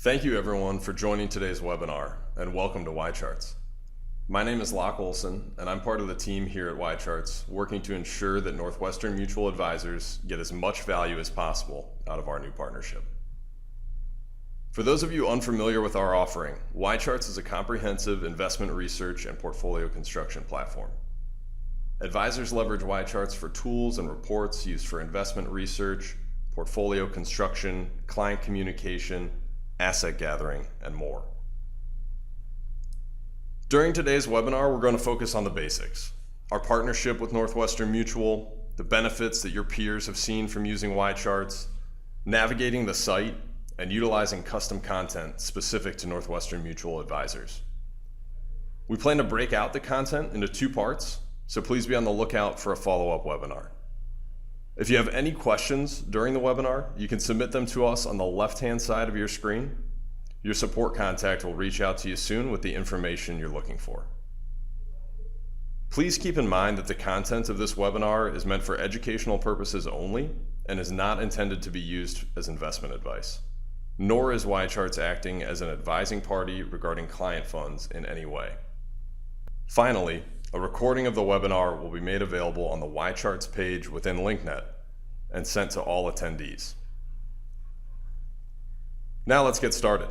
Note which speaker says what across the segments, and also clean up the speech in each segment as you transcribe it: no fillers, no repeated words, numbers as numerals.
Speaker 1: Thank you everyone for joining today's webinar and welcome to YCharts. My name is Locke Olson and I'm part of the team here at YCharts working to ensure that Northwestern mutual advisors get as much value as possible out of our new partnership. For those of you unfamiliar with our offering, YCharts is a comprehensive investment research and portfolio construction platform. Advisors leverage YCharts for tools and reports used for investment research, portfolio construction, client communication, asset gathering, and more. During today's webinar, we're going to focus on the basics: our partnership with Northwestern Mutual, the benefits that your peers have seen from using YCharts, navigating the site, and utilizing custom content specific to Northwestern Mutual advisors. We plan to break out the content into two parts, so please be on the lookout for a follow-up webinar. If you have any questions during the webinar, you can submit them to us on the left-hand side of your screen. Your support contact will reach out to you soon with the information you're looking for. Please keep in mind that the content of this webinar is meant for educational purposes only and is not intended to be used as investment advice, nor is YCharts acting as an advising party regarding client funds in any way. Finally, a recording of the webinar will be made available on the YCharts page within LinkNet and sent to all attendees. Now let's get started.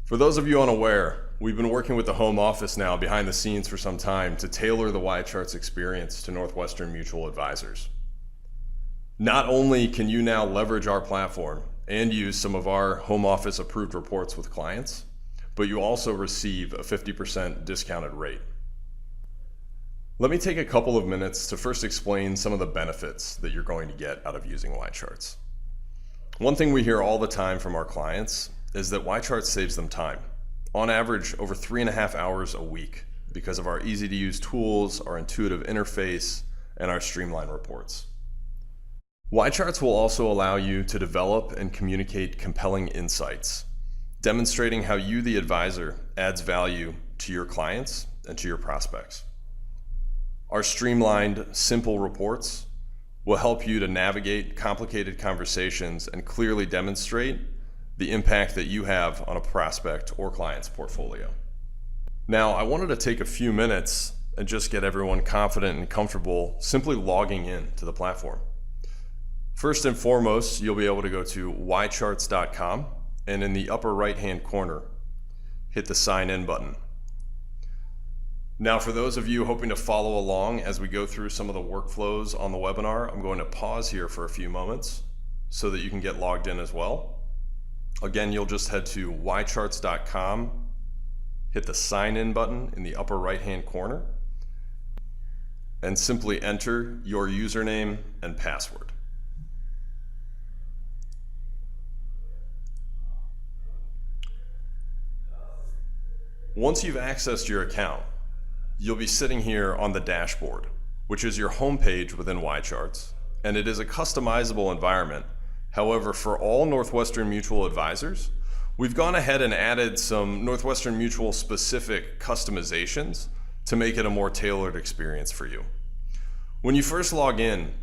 Speaker 1: For those of you unaware, we've been working with the home office now behind the scenes for some time to tailor the YCharts experience to Northwestern Mutual advisors. Not only can you now leverage our platform and use some of our home office approved reports with clients, but you also receive a 50% discounted rate. Let me take a couple of minutes to first explain some of the benefits that you're going to get out of using YCharts. One thing we hear all the time from our clients is that YCharts saves them time, on average over 3.5 hours a week, because of our easy-to-use tools, our intuitive interface, and our streamlined reports. YCharts will also allow you to develop and communicate compelling insights, demonstrating how you, the advisor, adds value to your clients and to your prospects. Our streamlined, simple reports will help you to navigate complicated conversations and clearly demonstrate the impact that you have on a prospect or client's portfolio. Now, I wanted to take a few minutes and just get everyone confident and comfortable simply logging in to the platform. First and foremost, you'll be able to go to YCharts.com and in the upper right-hand corner, hit the sign in button. Now, for those of you hoping to follow along as we go through some of the workflows on the webinar, I'm going to pause here for a few moments so that you can get logged in as well. Again, you'll just head to YCharts.com, hit the sign in button in the upper right-hand corner, and simply enter your username and password. Once you've accessed your account, you'll be sitting here on the dashboard, which is your homepage within YCharts, and it is a customizable environment. However, for all Northwestern Mutual advisors, we've gone ahead and added some Northwestern Mutual specific customizations to make it a more tailored experience for you. When you first log in,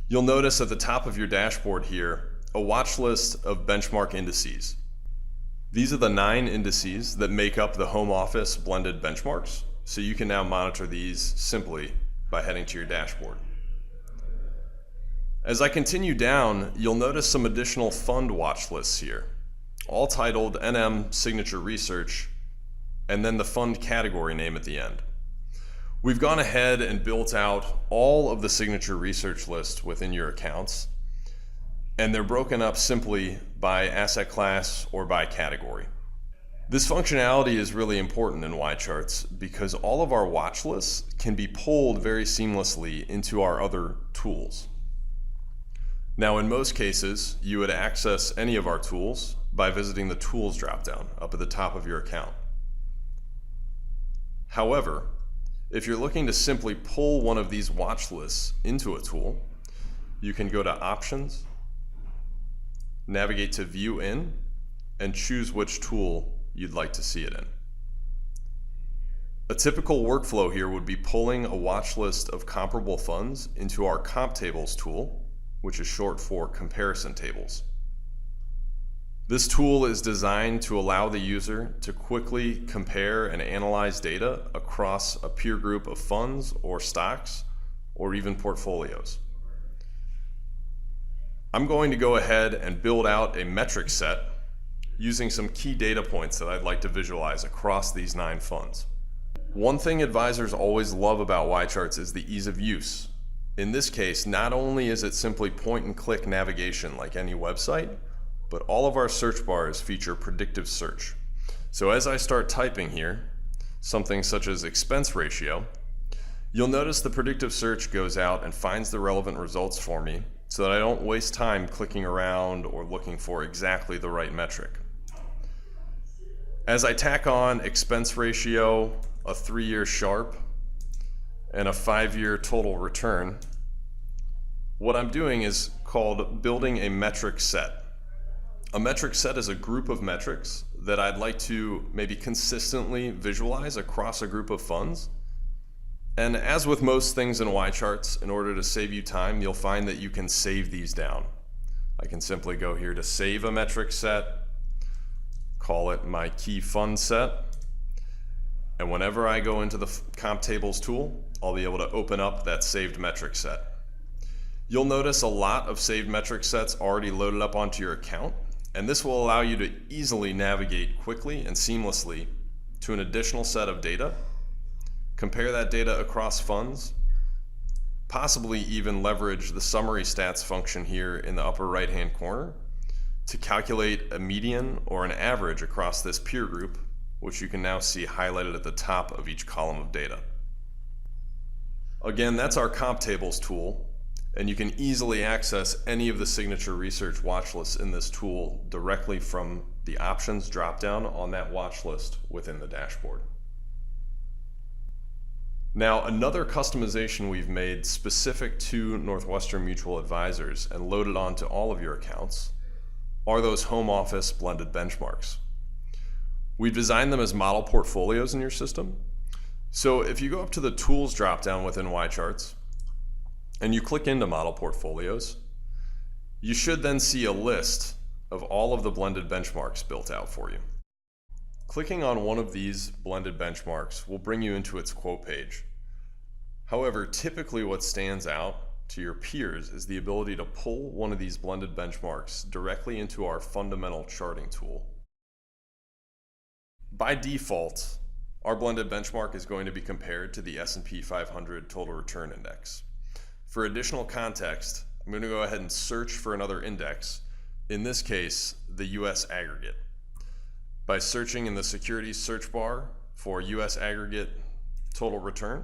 Speaker 1: you'll notice at the top of your dashboard here a watch list of benchmark indices. These are the 9 indices that make up the home office blended benchmarks. So you can now monitor these simply by heading to your dashboard. As I continue down, you'll notice some additional fund watch lists here, all titled NM Signature Research, and then the fund category name at the end. We've gone ahead and built out all of the signature research lists within your accounts, and they're broken up simply by asset class or by category. This functionality is really important in YCharts because all of our watch lists can be pulled very seamlessly into our other tools. Now, in most cases, you would access any of our tools by visiting the Tools dropdown up at the top of your account. However, if you're looking to simply pull one of these watch lists into a tool, you can go to Options, navigate to View In, and choose which tool you'd like to see it in. A typical workflow here would be pulling a watch list of comparable funds into our Comp Tables tool, which is short for Comparison Tables. This tool is designed to allow the user to quickly compare and analyze data across a peer group of funds or stocks or even portfolios. I'm going to go ahead and build out a metric set using some key data points that I'd like to visualize across these 9 funds. One thing advisors always love about YCharts is the ease of use. In this case, not only is it simply point and click navigation like any website, but all of our search bars feature predictive search. So as I start typing here, something such as expense ratio, you'll notice the predictive search goes out and finds the relevant results for me so that I don't waste time clicking around or looking for exactly the right metric. As I tack on expense ratio, a 3-year Sharpe, and a 5-year total return, what I'm doing is called building a metric set. A metric set is a group of metrics that I'd like to maybe consistently visualize across a group of funds. And as with most things in YCharts, in order to save you time, you'll find that you can save these down. I can simply go here to save a metric set, call it my key fund set, and whenever I go into the comp tables tool, I'll be able to open up that saved metric set. You'll notice a lot of saved metric sets already loaded up onto your account, and this will allow you to easily navigate quickly and seamlessly to an additional set of data, compare that data across funds, possibly even leverage the summary stats function here in the upper right-hand corner to calculate a median or an average across this peer group, which you can now see highlighted at the top of each column of data. Again, that's our comp tables tool, and you can easily access any of the signature research watch lists in this tool directly from the options dropdown on that watch list within the dashboard. Now, another customization we've made specific to Northwestern Mutual Advisors and loaded onto all of your accounts are those home office blended benchmarks. We've designed them as model portfolios in your system. So if you go up to the Tools dropdown within YCharts and you click into Model Portfolios, you should then see a list of all of the blended benchmarks built out for you. Clicking on one of these blended benchmarks will bring you into its quote page. However, typically what stands out to your peers is the ability to pull one of these blended benchmarks directly into our fundamental charting tool. By default, our blended benchmark is going to be compared to the S&P 500 Total Return Index. For additional context, I'm going to go ahead and search for another index, in this case, the US Aggregate. By searching in the securities search bar for US Aggregate Total Return,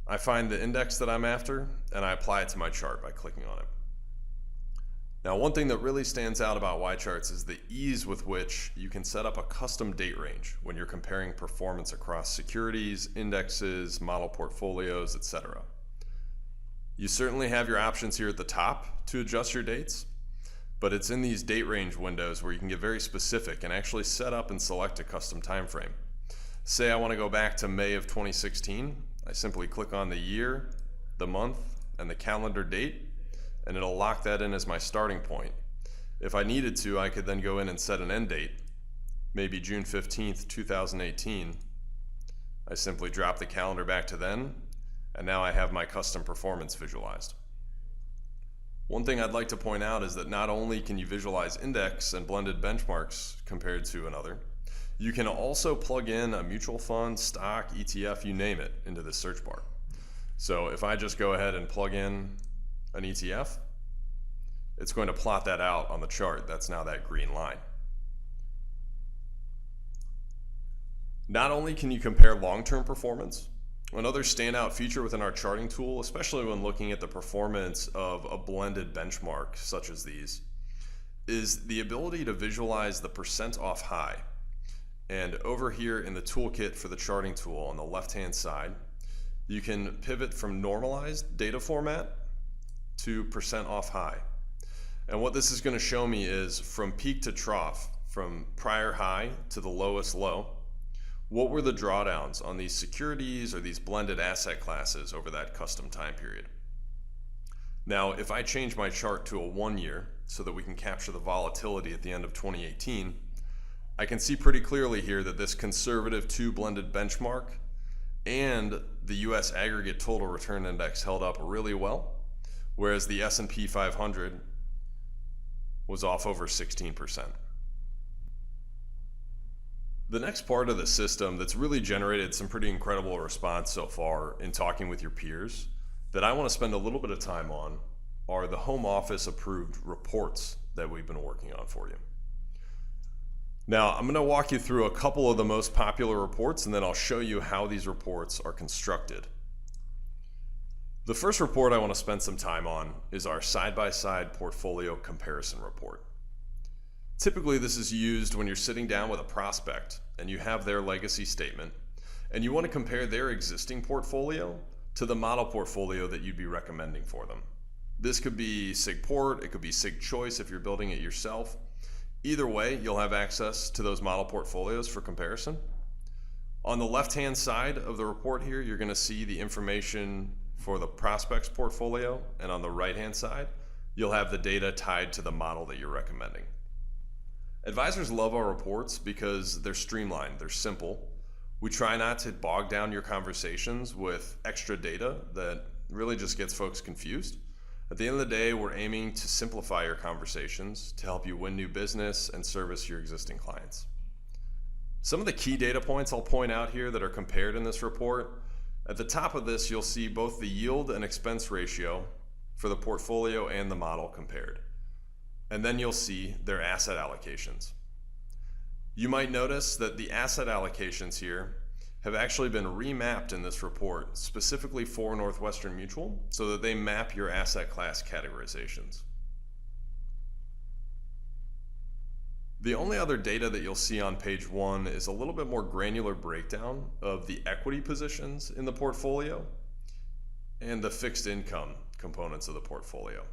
Speaker 1: I find the index that I'm after and I apply it to my chart by clicking on it. Now, one thing that really stands out about YCharts is the ease with which you can set up a custom date range when you're comparing performance across securities, indexes, model portfolios, etc. You certainly have your options here at the top to adjust your dates, but it's in these date range windows where you can get very specific and actually set up and select a custom time frame. Say I want to go back to May of 2016, I simply click on the year, the month, and the calendar date, and it'll lock that in as my starting point. If I needed to, I could then go in and set an end date, maybe June 15th, 2018. I simply drop the calendar back to then, and now I have my custom performance visualized. One thing I'd like to point out is that not only can you visualize index and blended benchmarks compared to another, you can also plug in a mutual fund, stock, ETF, you name it, into the search bar. So if I just go ahead and plug in an ETF, it's going to plot that out on the chart. That's now that green line. Not only can you compare long-term performance, another standout feature within our charting tool, especially when looking at the performance of a blended benchmark such as these, is the ability to visualize the percent off high. And over here in the toolkit for the charting tool on the left-hand side, you can pivot from normalized data format to percent off high. And what this is going to show me is from peak to trough, from prior high to the lowest low, what were the drawdowns on these securities or these blended asset classes over that custom time period. Now, if I change my chart to a 1 year, so that we can capture the volatility at the end of 2018, I can see pretty clearly here that this conservative 2 blended benchmark and the US aggregate total return index held up really well, whereas the S&P 500 was off over 16%. The next part of the system that's really generated some pretty incredible response so far in talking with your peers that I want to spend a little bit of time on are the home office approved reports that we've been working on for you. Now, I'm going to walk you through a couple of the most popular reports, and then I'll show you how these reports are constructed. The first report I want to spend some time on is our side-by-side portfolio comparison report. Typically, this is used when you're sitting down with a prospect and you have their legacy statement, and you want to compare their existing portfolio to the model portfolio that you'd be recommending for them. This could be SigPort, it could be SigChoice if you're building it yourself. Either way, you'll have access to those model portfolios for comparison. On the left-hand side of the report here, you're going to see the information for the prospect's portfolio, and on the right-hand side, you'll have the data tied to the model that you're recommending. Advisors love our reports because they're streamlined, they're simple. We try not to bog down your conversations with extra data that really just gets folks confused. At the end of the day, we're aiming to simplify your conversations to help you win new business and service your existing clients. Some of the key data points I'll point out here that are compared in this report. At the top of this, you'll see both the yield and expense ratio for the portfolio and the model compared. And then you'll see their asset allocations. You might notice that the asset allocations here have actually been remapped in this report specifically for Northwestern Mutual so that they map your asset class categorizations. The only other data that you'll see on page 1 is a little bit more granular breakdown of the equity positions in the portfolio and the fixed income components of the portfolio.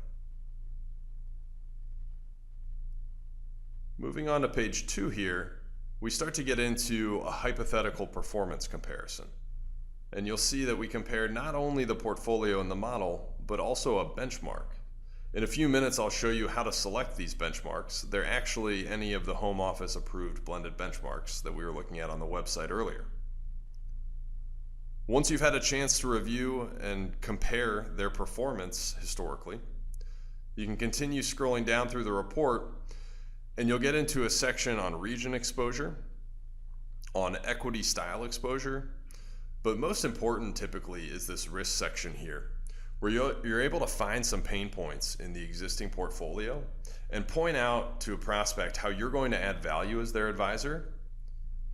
Speaker 1: Moving on to page 2 here, we start to get into a hypothetical performance comparison. And you'll see that we compare not only the portfolio and the model, but also a benchmark. In a few minutes, I'll show you how to select these benchmarks. They're actually any of the home office approved blended benchmarks that we were looking at on the website earlier. Once you've had a chance to review and compare their performance historically, you can continue scrolling down through the report and you'll get into a section on region exposure, on equity style exposure, but most important typically is this risk section here, where you're able to find some pain points in the existing portfolio and point out to a prospect how you're going to add value as their advisor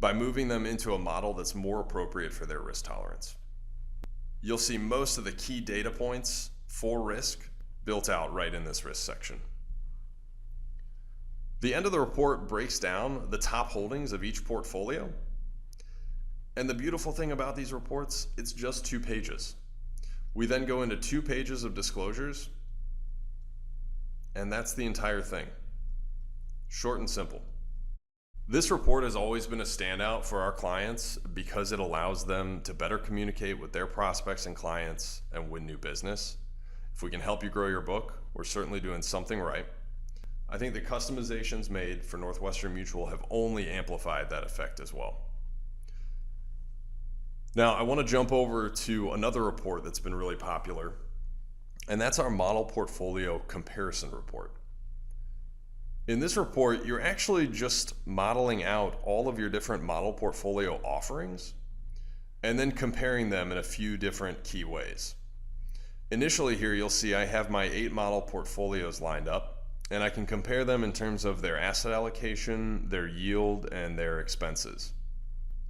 Speaker 1: by moving them into a model that's more appropriate for their risk tolerance. You'll see most of the key data points for risk built out right in this risk section. The end of the report breaks down the top holdings of each portfolio. And the beautiful thing about these reports, it's just 2 pages. We then go into 2 pages of disclosures, and that's the entire thing. Short and simple. This report has always been a standout for our clients because it allows them to better communicate with their prospects and clients and win new business. If we can help you grow your book, we're certainly doing something right. I think the customizations made for Northwestern Mutual have only amplified that effect as well. Now, I want to jump over to another report that's been really popular, and that's our model portfolio comparison report. In this report, you're actually just modeling out all of your different model portfolio offerings and then comparing them in a few different key ways. Initially here, you'll see I have my 8 model portfolios lined up, and I can compare them in terms of their asset allocation, their yield, and their expenses.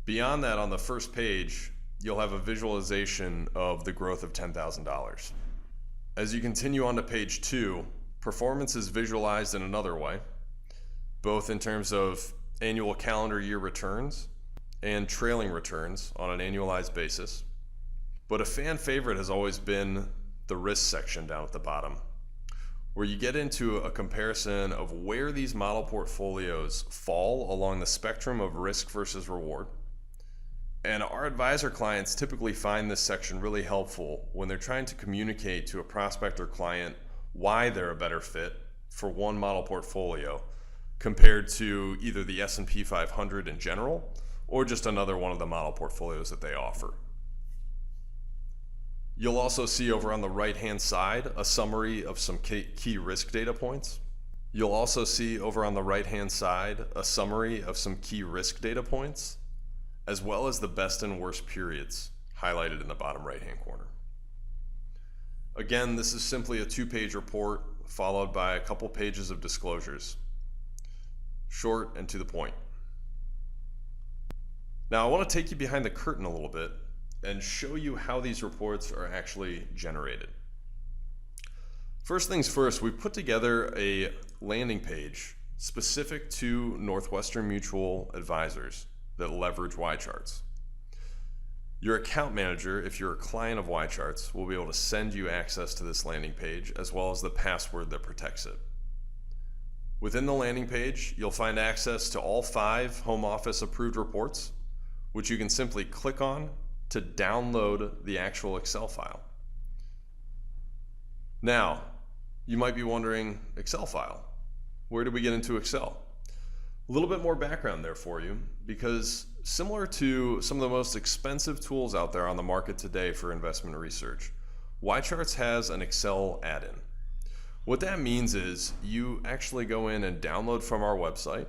Speaker 1: Beyond that, on the first page, you'll have a visualization of the growth of $10,000. As you continue on to page 2, performance is visualized in another way, both in terms of annual calendar year returns and trailing returns on an annualized basis. But a fan favorite has always been the risk section down at the bottom, where you get into a comparison of where these model portfolios fall along the spectrum of risk versus reward. And our advisor clients typically find this section really helpful when they're trying to communicate to a prospect or client why they're a better fit for one model portfolio compared to either the S&P 500 in general or just another one of the model portfolios that they offer. You'll also see over on the right-hand side a summary of some key risk data points. You'll also see over on the right-hand side a summary of some key risk data points, as well as the best and worst periods highlighted in the bottom right-hand corner. Again, this is simply a 2-page report followed by a couple pages of disclosures. Short and to the point. Now I want to take you behind the curtain a little bit and show you how these reports are actually generated. First things first, we put together a landing page specific to Northwestern Mutual advisors that leverage YCharts. Your account manager, if you're a client of YCharts, will be able to send you access to this landing page as well as the password that protects it. Within the landing page, you'll find access to all 5 home office approved reports, which you can simply click on to download the actual Excel file. Now, you might be wondering, Excel file, where did we get into Excel? A little bit more background there for you, because similar to some of the most expensive tools out there on the market today for investment research, YCharts has an Excel add-in. What that means is you actually go in and download from our website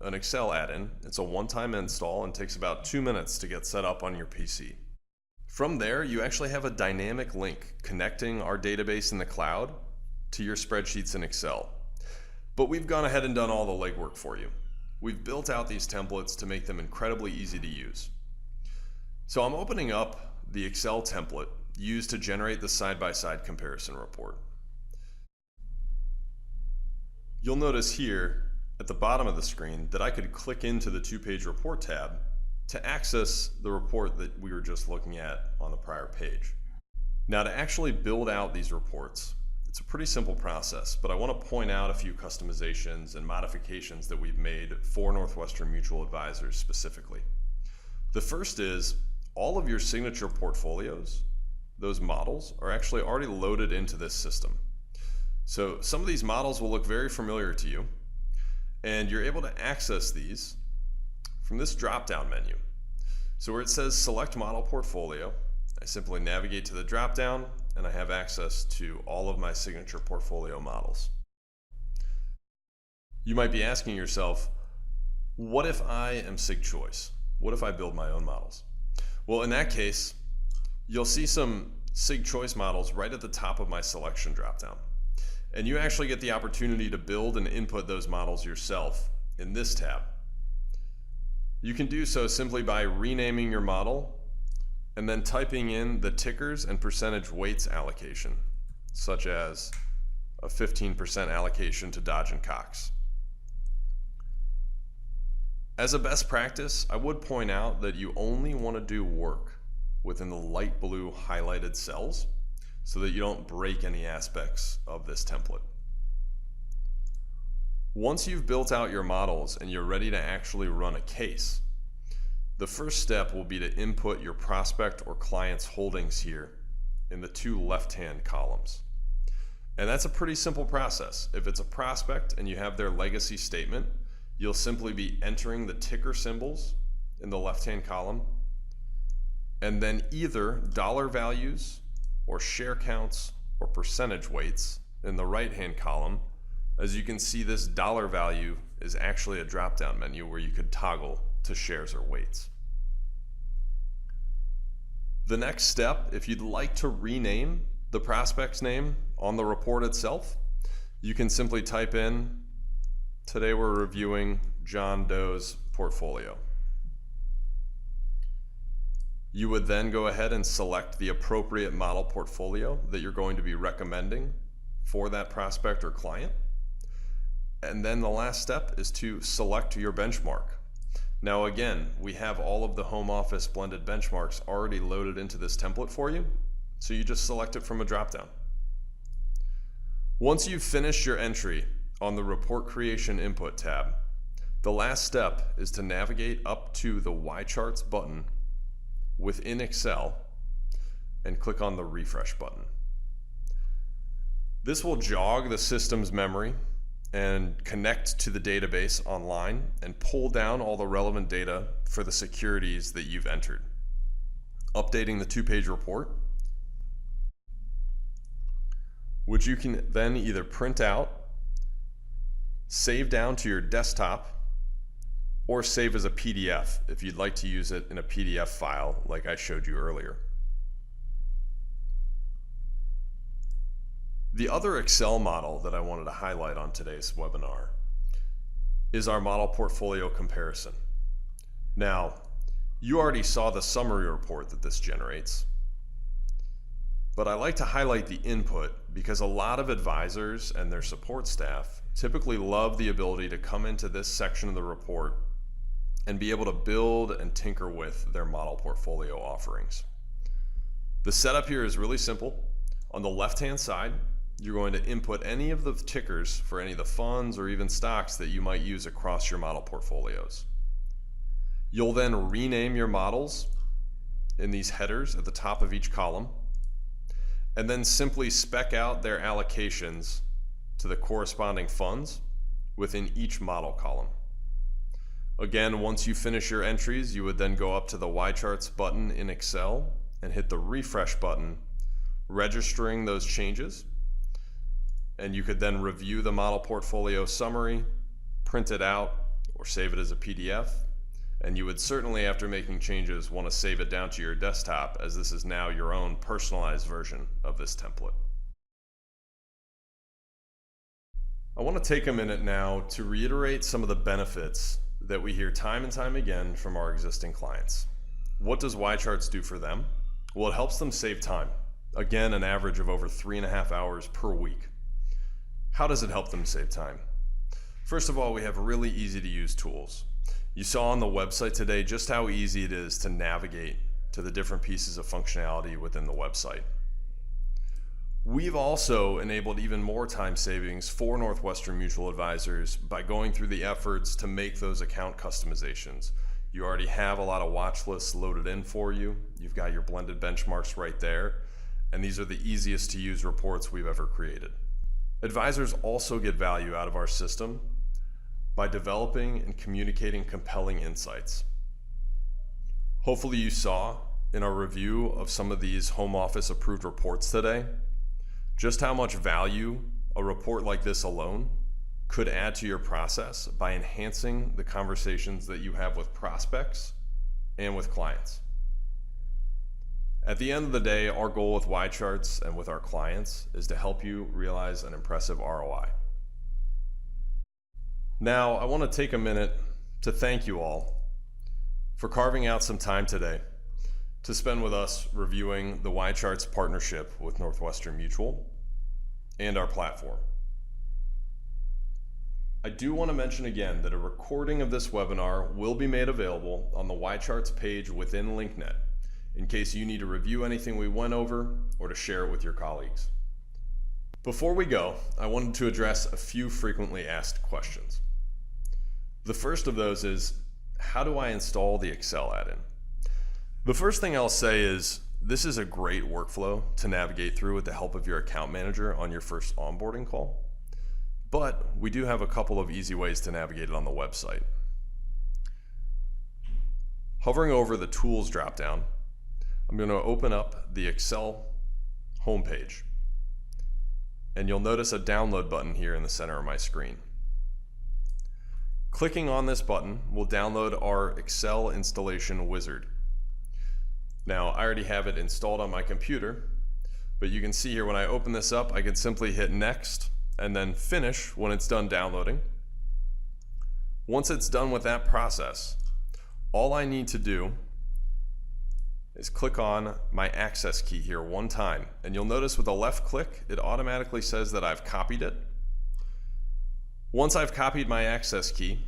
Speaker 1: an Excel add-in. It's a one-time install and takes about 2 minutes to get set up on your PC. From there, you actually have a dynamic link connecting our database in the cloud to your spreadsheets in Excel. But we've gone ahead and done all the legwork for you. We've built out these templates to make them incredibly easy to use. So I'm opening up the Excel template used to generate the side-by-side comparison report. You'll notice here at the bottom of the screen that I could click into the 2-page report tab to access the report that we were just looking at on the prior page. Now, to actually build out these reports, it's a pretty simple process, but I want to point out a few customizations and modifications that we've made for Northwestern Mutual advisors specifically. The first is all of your signature portfolios, those models, are actually already loaded into this system. So some of these models will look very familiar to you, and you're able to access these from this drop-down menu. So where it says select model portfolio, I simply navigate to the drop-down and I have access to all of my signature portfolio models. You might be asking yourself, what if I am Sig Choice? What if I build my own models? Well, in that case, you'll see some Sig Choice models right at the top of my selection drop-down. And you actually get the opportunity to build and input those models yourself in this tab. You can do so simply by renaming your model and then typing in the tickers and percentage weights allocation, such as a 15% allocation to Dodge and Cox. As a best practice, I would point out that you only want to do work within the light blue highlighted cells so that you don't break any aspects of this template. Once you've built out your models and you're ready to actually run a case, the first step will be to input your prospect or client's holdings here in the 2 left-hand columns. And that's a pretty simple process. If it's a prospect and you have their legacy statement, you'll simply be entering the ticker symbols in the left-hand column, and then either dollar values or share counts or percentage weights in the right-hand column. As you can see, this dollar value is actually a drop-down menu where you could toggle to shares or weights. The next step, if you'd like to rename the prospect's name on the report itself, you can simply type in, today we're reviewing John Doe's portfolio. You would then go ahead and select the appropriate model portfolio that you're going to be recommending for that prospect or client. And then the last step is to select your benchmark. Now again, we have all of the home office blended benchmarks already loaded into this template for you, so you just select it from a dropdown. Once you've finished your entry on the Report Creation Input tab, the last step is to navigate up to the YCharts button within Excel and click on the refresh button. This will jog the system's memory and connect to the database online and pull down all the relevant data for the securities that you've entered. Updating the 2-page report, which you can then either print out, save down to your desktop, or save as a PDF if you'd like to use it in a PDF file like I showed you earlier. The other Excel model that I wanted to highlight on today's webinar is our model portfolio comparison. Now, you already saw the summary report that this generates, but I like to highlight the input because a lot of advisors and their support staff typically love the ability to come into this section of the report and be able to build and tinker with their model portfolio offerings. The setup here is really simple. On the left-hand side, you're going to input any of the tickers for any of the funds or even stocks that you might use across your model portfolios. You'll then rename your models in these headers at the top of each column, and then simply spec out their allocations to the corresponding funds within each model column. Again, once you finish your entries, you would then go up to the YCharts button in Excel and hit the refresh button, registering those changes. And you could then review the model portfolio summary, print it out, or save it as a PDF. And you would certainly, after making changes, want to save it down to your desktop, as this is now your own personalized version of this template. I want to take a minute now to reiterate some of the benefits that we hear time and time again from our existing clients. What does YCharts do for them? Well, it helps them save time. Again, an average of over 3.5 hours per week. How does it help them save time? First of all, we have really easy to use tools. You saw on the website today just how easy it is to navigate to the different pieces of functionality within the website. We've also enabled even more time savings for Northwestern mutual advisors by going through the efforts to make those account customizations. You already have a lot of watch lists loaded in for you. You've got your blended benchmarks right there, and these are the easiest to use reports we've ever created. Advisors also get value out of our system by developing and communicating compelling insights. Hopefully you saw in our review of some of these home office approved reports today just how much value a report like this alone could add to your process by enhancing the conversations that you have with prospects and with clients. At the end of the day, our goal with YCharts and with our clients is to help you realize an impressive ROI. Now, I want to take a minute to thank you all for carving out some time today to spend with us reviewing the YCharts partnership with Northwestern Mutual and our platform. I do want to mention again that a recording of this webinar will be made available on the YCharts page within LinkNet in case you need to review anything we went over or to share it with your colleagues. Before we go, I wanted to address a few frequently asked questions. The first of those is, how do I install the Excel add-in? The first thing I'll say is, this is a great workflow to navigate through with the help of your account manager on your first onboarding call. But we do have a couple of easy ways to navigate it on the website. Hovering over the Tools dropdown, I'm going to open up the Excel homepage, and you'll notice a download button here in the center of my screen. Clicking on this button will download our Excel installation wizard. Now, I already have it installed on my computer, but you can see here when I open this up, I can simply hit Next and then Finish when it's done downloading. Once it's done with that process, all I need to do is click on my access key here one time, and you'll notice with a left click, it automatically says that I've copied it. Once I've copied my access key,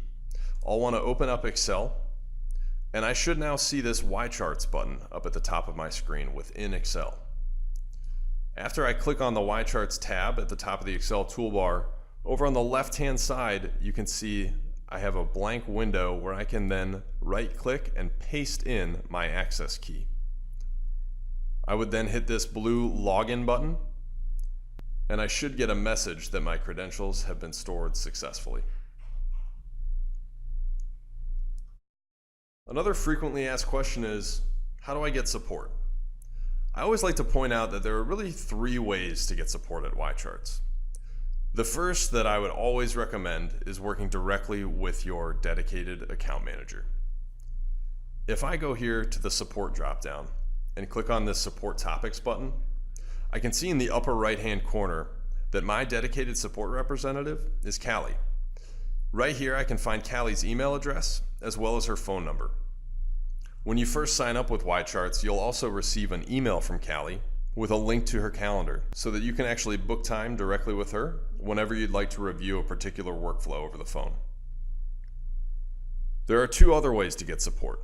Speaker 1: I'll want to open up Excel, and I should now see this YCharts button up at the top of my screen within Excel. After I click on the YCharts tab at the top of the Excel toolbar, over on the left-hand side, you can see I have a blank window where I can then right-click and paste in my access key. I would then hit this blue login button, and I should get a message that my credentials have been stored successfully. Another frequently asked question is, how do I get support? I always like to point out that there are really 3 ways to get support at YCharts. The first that I would always recommend is working directly with your dedicated account manager. If I go here to the support dropdown and click on this support topics button, I can see in the upper right-hand corner that my dedicated support representative is Callie. Right here I can find Callie's email address as well as her phone number. When you first sign up with YCharts, you'll also receive an email from Callie with a link to her calendar so that you can actually book time directly with her whenever you'd like to review a particular workflow over the phone. There are 2 other ways to get support.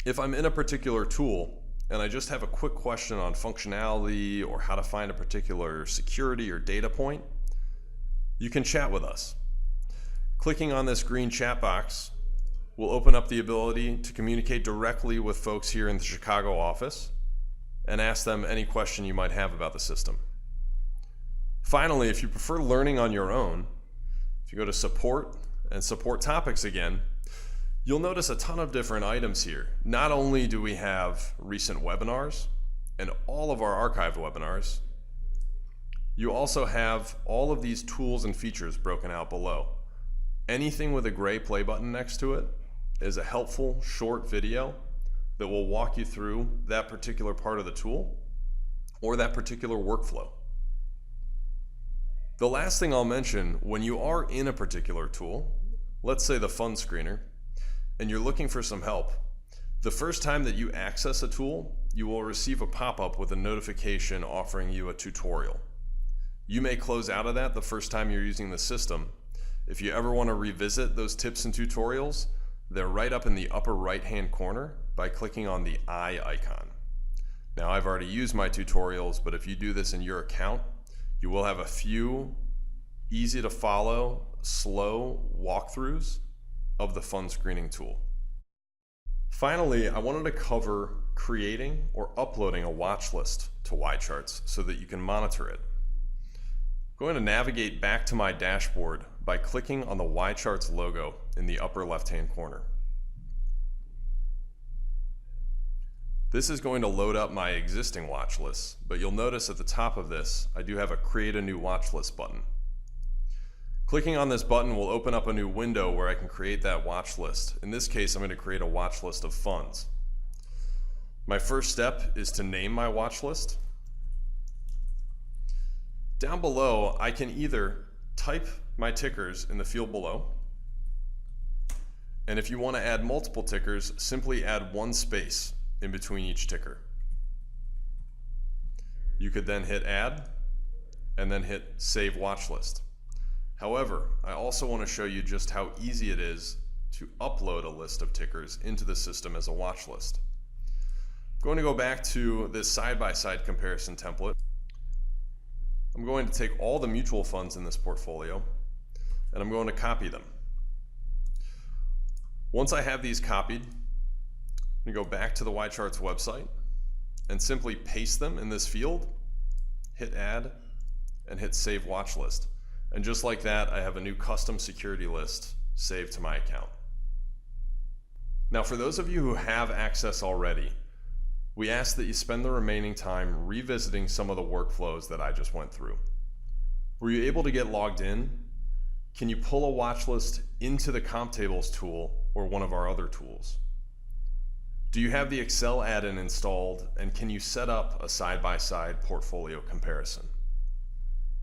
Speaker 1: If I'm in a particular tool and I just have a quick question on functionality or how to find a particular security or data point, you can chat with us. Clicking on this green chat box will open up the ability to communicate directly with folks here in the Chicago office and ask them any question you might have about the system. Finally, if you prefer learning on your own, if you go to support and support topics again, you'll notice a ton of different items here. Not only do we have recent webinars and all of our archived webinars, you also have all of these tools and features broken out below. Anything with a gray play button next to it is a helpful short video that will walk you through that particular part of the tool or that particular workflow. The last thing I'll mention, when you are in a particular tool, let's say the fund screener, and you're looking for some help, the first time that you access a tool, you will receive a pop-up with a notification offering you a tutorial. You may close out of that the first time you're using the system. If you ever want to revisit those tips and tutorials, they're right up in the upper right-hand corner by clicking on the eye icon. Now, I've already used my tutorials, but if you do this in your account, you will have a few easy to follow, slow walkthroughs of the fund screening tool. Finally, I wanted to cover creating or uploading a watch list to YCharts so that you can monitor it. I'm going to navigate back to my dashboard by clicking on the YCharts logo in the upper left-hand corner. This is going to load up my existing watch lists, but you'll notice at the top of this, I do have a Create a New Watch List button. Clicking on this button will open up a new window where I can create that watch list. In this case, I'm going to create a watch list of funds. My first step is to name my watch list. Down below, I can either type my tickers in the field below, and if you want to add multiple tickers, simply add 1 space in between each ticker. You could then hit Add, and then hit Save Watch List. However, I also want to show you just how easy it is to upload a list of tickers into the system as a watch list. I'm going to go back to this side-by-side comparison template. I'm going to take all the mutual funds in this portfolio, and I'm going to copy them. Once I have these copied, I'm going to go back to the YCharts website and simply paste them in this field, hit Add, and hit Save Watch List. And just like that, I have a new custom security list saved to my account. Now, for those of you who have access already, we ask that you spend the remaining time revisiting some of the workflows that I just went through. Were you able to get logged in? Can you pull a watch list into the Comp Tables tool or one of our other tools? Do you have the Excel add-in installed, and can you set up a side-by-side portfolio comparison?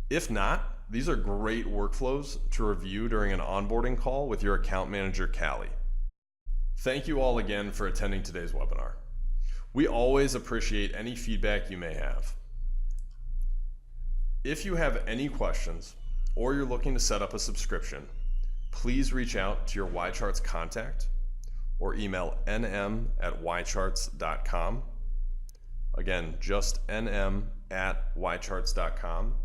Speaker 1: If not, these are great workflows to review during an onboarding call with your account manager, Callie. Thank you all again for attending today's webinar. We always appreciate any feedback you may have. If you have any questions or you're looking to set up a subscription, please reach out to your YCharts contact or email nm@ycharts.com. Again, just nm@ycharts.com,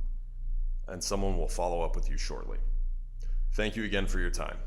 Speaker 1: and someone will follow up with you shortly. Thank you again for your time.